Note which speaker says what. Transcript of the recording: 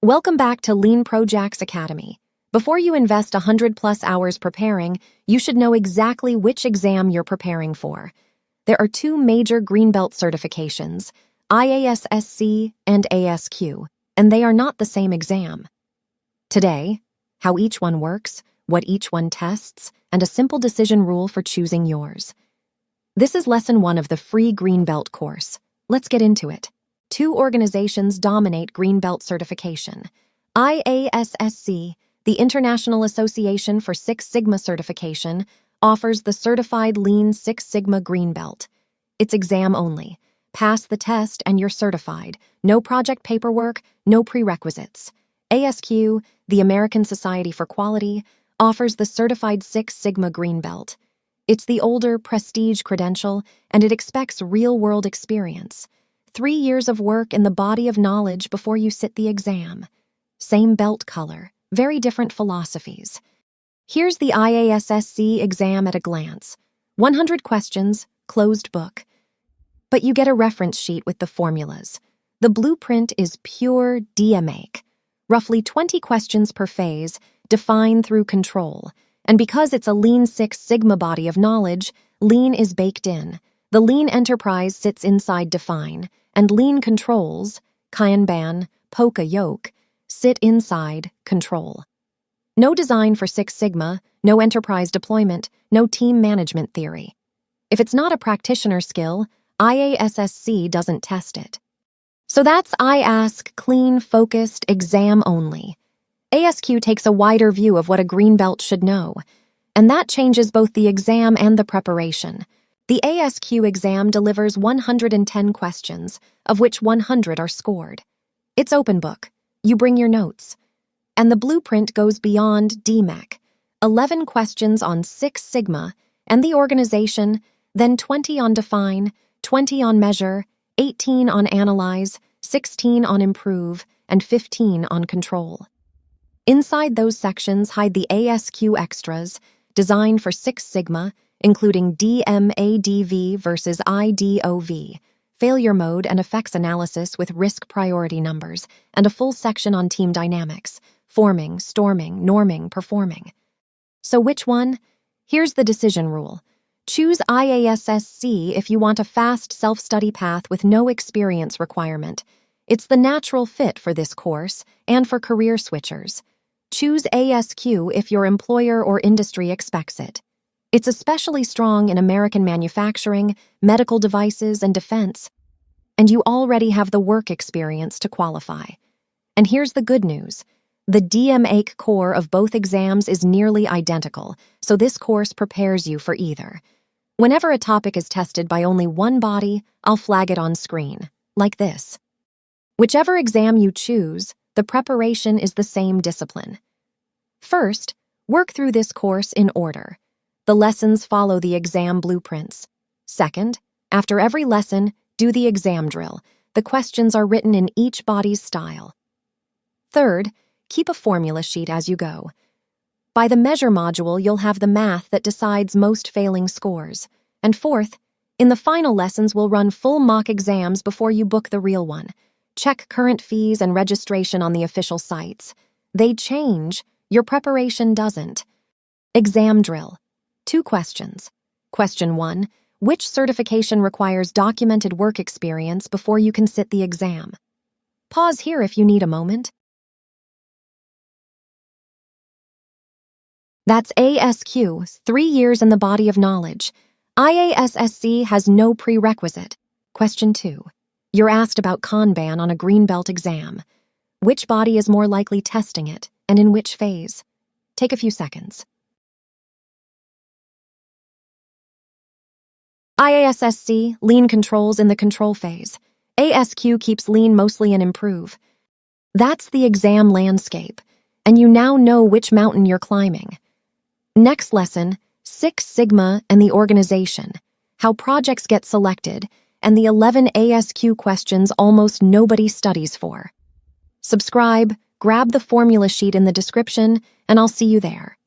Speaker 1: Welcome back to LeanProjax Academy. Before you invest 100+ hours preparing, you should know exactly which exam you're preparing for. There are two major Greenbelt certifications, IASSC and ASQ, and they are not the same exam. Today, how each one works, what each one tests, and a simple decision rule for choosing yours. This is Lesson 1 of the free Greenbelt course. Let's get into it. Two organizations dominate Greenbelt certification. IASSC, the International Association for Six Sigma Certification, offers the Certified Lean Six Sigma Greenbelt. It's exam only. Pass the test and you're certified. No project paperwork, no prerequisites. ASQ, the American Society for Quality, offers the Certified Six Sigma Greenbelt. It's the older prestige credential, and it expects real-world experience. 3 years of work in the body of knowledge before you sit the exam. Same belt color, very different philosophies. Here's the IASSC exam at a glance. 100 questions, closed book. But you get a reference sheet with the formulas. The blueprint is pure DMAIC. Roughly 20 questions per phase, define through control. And because it's a Lean Six Sigma body of knowledge, Lean is baked in. The Lean enterprise sits inside define, and Lean controls, Kanban, Polka yoke, sit inside control. No design for Six Sigma, no enterprise deployment, no team management theory. If it's not a practitioner skill, IASSC doesn't test it. So that's IASSC clean, focused, exam only. ASQ takes a wider view of what a Greenbelt should know, and that changes both the exam and the preparation. The ASQ exam delivers 110 questions, of which 100 are scored. It's open book. You bring your notes. And the blueprint goes beyond DMAIC. 11 questions on Six Sigma and the organization, then 20 on define, 20 on measure, 18 on analyze, 16 on improve, and 15 on control. Inside those sections hide the ASQ extras, designed for Six Sigma, including DMAIC versus IDOV, failure mode and effects analysis with risk priority numbers, and a full section on team dynamics, forming, storming, norming, performing. So which one? Here's the decision rule. Choose IASSC if you want a fast self-study path with no experience requirement. It's the natural fit for this course and for career switchers. Choose ASQ if your employer or industry expects it. It's especially strong in American manufacturing, medical devices, and defense. And you already have the work experience to qualify. And here's the good news. The DMAIC core of both exams is nearly identical, so this course prepares you for either. Whenever a topic is tested by only one body, I'll flag it on screen, like this. Whichever exam you choose, the preparation is the same discipline. First, work through this course in order. The lessons follow the exam blueprints. Second, after every lesson, do the exam drill. The questions are written in each body's style. Third, keep a formula sheet as you go. By the measure module, you'll have the math that decides most failing scores. And fourth, in the final lessons, we'll run full mock exams before you book the real one. Check current fees and registration on the official sites. They change, your preparation doesn't. Exam drill. 2 questions. Question 1. Which certification requires documented work experience before you can sit the exam? Pause here if you need a moment. That's ASQ, 3 years in the body of knowledge. IASSC has no prerequisite. Question 2. You're asked about Kanban on a Greenbelt exam. Which body is more likely testing it, and in which phase? Take a few seconds. IASSC, Lean controls in the control phase. ASQ keeps Lean mostly in improve. That's the exam landscape, and you now know which mountain you're climbing. Next lesson, Six Sigma and the organization, how projects get selected, and the 11 ASQ questions almost nobody studies for. Subscribe, grab the formula sheet in the description, and I'll see you there.